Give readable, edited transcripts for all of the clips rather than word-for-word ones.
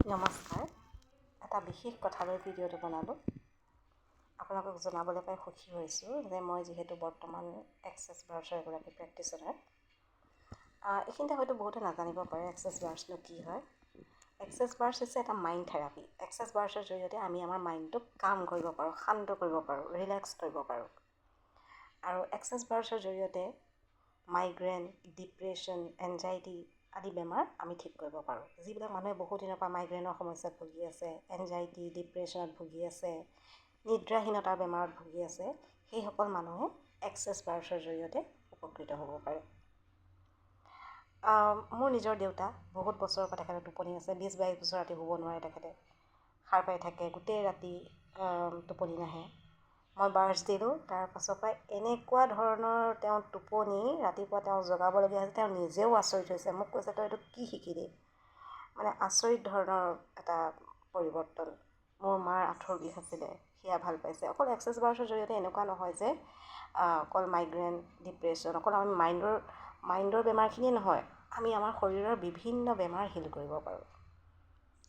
নমস্কাৰ। এটা বিশেষ কথালৈ ভিডিঅ'টো বনালোঁ। আপোনালোকক জনাবলৈ পাই সুখী হৈছোঁ যে মই যিহেতু বৰ্তমান এক্সেছ বাৰ্ছৰ এগৰাকী প্ৰেক্টিচনাৰ। এইখিনিতে হয়তো বহুতে নাজানিব পাৰে এক্সেছ বাৰ্ছনো কি হয়। এক্সেছ বাৰ্ছ হৈছে এটা মাইণ্ড থেৰাপি। এক্সেছ বাৰ্ছৰ জৰিয়তে আমি আমাৰ মাইণ্ডটোক কাম কৰিব পাৰোঁ, শান্ত কৰিব পাৰোঁ, ৰিলেক্স কৰিব পাৰোঁ। আৰু এক্সেছ বাৰ্ছৰ জৰিয়তে মাইগ্ৰেন, ডিপ্ৰেশ্যন, এনজাইটি আদি বেমাৰ আমি ঠিক কৰিব পাৰোঁ। যিবিলাক মানুহে বহুত দিনৰ পৰা মাইগ্ৰেনৰ সমস্যাত ভুগি আছে, এনজাইটি, ডিপ্ৰেশ্যনত ভুগি আছে, নিদ্ৰাহীনতাৰ বেমাৰত ভুগি আছে, সেইসকল মানুহে এক্সেছ বাৰ্ছৰ জৰিয়তে উপকৃত হ'ব পাৰে। মোৰ নিজৰ দেউতা বহুত বছৰৰ পৰা তেখেতৰ টোপনি আছে, 20-22 বছৰ ৰাতি শুব নোৱাৰে তেখেতে, সাৰ পাই থাকে, গোটেই ৰাতি টোপনি নাহে। মই বাৰ্ছ দিলোঁ, তাৰ পাছৰ পৰাই এনেকুৱা ধৰণৰ তেওঁ টোপনি, ৰাতিপুৱা তেওঁ জগাবলগীয়া হৈছে, তেওঁ নিজেও আচৰিত হৈছে। মোক কৈছে, তই এইটো কি শিকিলি? মানে আচৰিত ধৰণৰ এটা পৰিৱৰ্তন। মোৰ মাৰ আঁঠুৰ বিষ আছিলে, সেয়া ভাল পাইছে। অকল এক্সেছ বাৰ্ছৰ জৰিয়তে এনেকুৱা নহয় যে অকল মাইগ্ৰেন, ডিপ্ৰেশ্যন, অকল আমি মাইণ্ডৰ বেমাৰখিনিয়ে নহয়, আমি আমাৰ শৰীৰৰ বিভিন্ন বেমাৰ হিল কৰিব পাৰোঁ।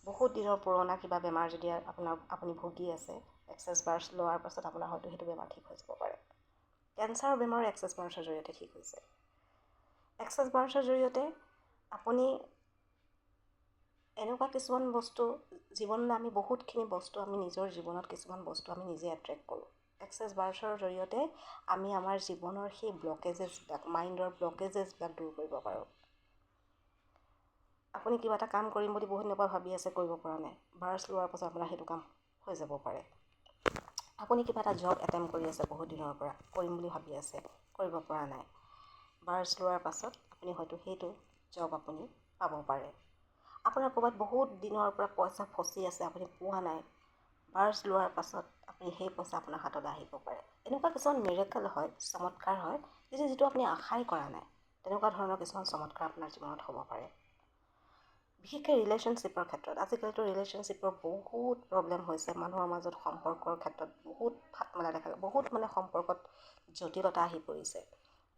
বহুত দিনৰ পুৰণা কিবা বেমাৰ যদি আপুনি ভুগি আছে, এক্সেছ বাৰ্ছ লোৱাৰ পাছত আপোনাৰ হয়তো সেইটো বেমাৰ ঠিক হৈ যাব পাৰে। কেঞ্চাৰৰ বেমাৰ এক্সেছ বাৰ্ছৰ জৰিয়তে ঠিক হৈছে। এক্সেছ বাৰ্ছৰ জৰিয়তে আপুনি এনেকুৱা কিছুমান বস্তু জীৱনত আমি বহুতখিনি বস্তু আমি নিজৰ জীৱনত কিছুমান বস্তু আমি নিজে এট্ৰেক্ট কৰোঁ। এক্সেছ বাৰ্ছৰ জৰিয়তে আমি আমাৰ জীৱনৰ সেই ব্লকেজেছবিলাক, মাইণ্ডৰ ব্লকেজেছবিলাক দূৰ কৰিব পাৰোঁ। আপুনি কিবা এটা কাম কৰিম বুলি বহুত দিনৰ পৰা ভাবি আছে, কৰিব পৰা নাই। বাৰ্ছ লোৱাৰ পাছত আপোনাৰ সেইটো কাম হৈ যাব পাৰে। আপুনি কিবা এটা জব এটেম্প কৰি আছে বহুত দিনৰ পৰা, কৰিম বুলি ভাবি আছে, কৰিব পৰা নাই। বাৰ্ছ লোৱাৰ পাছত আপুনি হয়তো সেইটো জব আপুনি পাব পাৰে। আপোনাৰ ক'ৰবাত বহুত দিনৰ পৰা পইচা ফচি আছে, আপুনি পোৱা নাই। বাৰ্ছ লোৱাৰ পাছত আপুনি সেই পইচা আপোনাৰ হাতলৈ আহিব পাৰে। এনেকুৱা কিছুমান মিৰেকল হয়, চমৎকাৰ হয়, যিটো আপুনি আশাই কৰা নাই। তেনেকুৱা ধৰণৰ কিছুমান চমৎকাৰ আপোনাৰ জীৱনত হ'ব পাৰে। বিশেষকৈ ৰিলেশ্যনশ্বিপৰ ক্ষেত্ৰত। আজিকালিতো ৰিলেশ্যনশ্বিপৰ বহুত প্ৰব্লেম হৈছে। মানুহৰ মাজত সম্পৰ্কৰ ক্ষেত্ৰত বহুত ফাট মেলা দেখা যায়, বহুত সম্পৰ্কত জটিলতা আহি পৰিছে।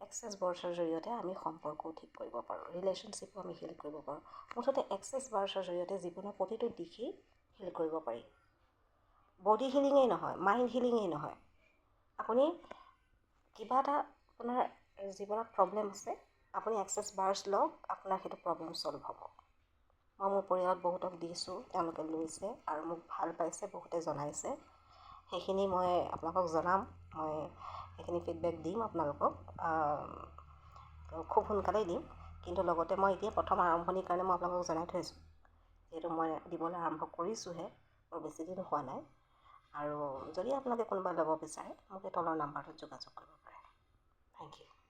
এক্সেছ বাৰ্ছৰ জৰিয়তে আমি সম্পৰ্কও ঠিক কৰিব পাৰোঁ, ৰিলেশ্যনশ্বিপো আমি হিল কৰিব পাৰোঁ। মুঠতে এক্সেছ বাৰ্ছৰ জৰিয়তে জীৱনৰ প্ৰতিটো দিশেই হিল কৰিব পাৰি। বডি হিলিঙেই নহয়, মাইণ্ড হিলিঙেই নহয়। আপুনি কিবা এটা আপোনাৰ জীৱনত প্ৰব্লেম আছে, আপুনি এক্সেছ বাৰ্ছ লওক, আপোনাৰ সেইটো প্ৰব্লেম ছল্ভ হ'ব। মই মোৰ পৰিয়ালত বহুতক দিছোঁ, তেওঁলোকে লৈছে আৰু মোক ভাল পাইছে, বহুতে জনাইছে। সেইখিনি মই আপোনালোকক জনাম, মই সেইখিনি ফিডবেক দিম আপোনালোকক, খুব সোনকালেই দিম। কিন্তু লগতে মই এতিয়া প্ৰথম আৰম্ভণিৰ কাৰণে মই আপোনালোকক জনাই থৈছোঁ, যিহেতু মই দিবলৈ আৰম্ভ কৰিছোঁহে, বৰ বেছিদিন হোৱা নাই। আৰু যদি আপোনালোকে কোনোবাই ল'ব বিচাৰে, মোক এই তলৰ নাম্বাৰটোত যোগাযোগ কৰিব পাৰে। Thank U.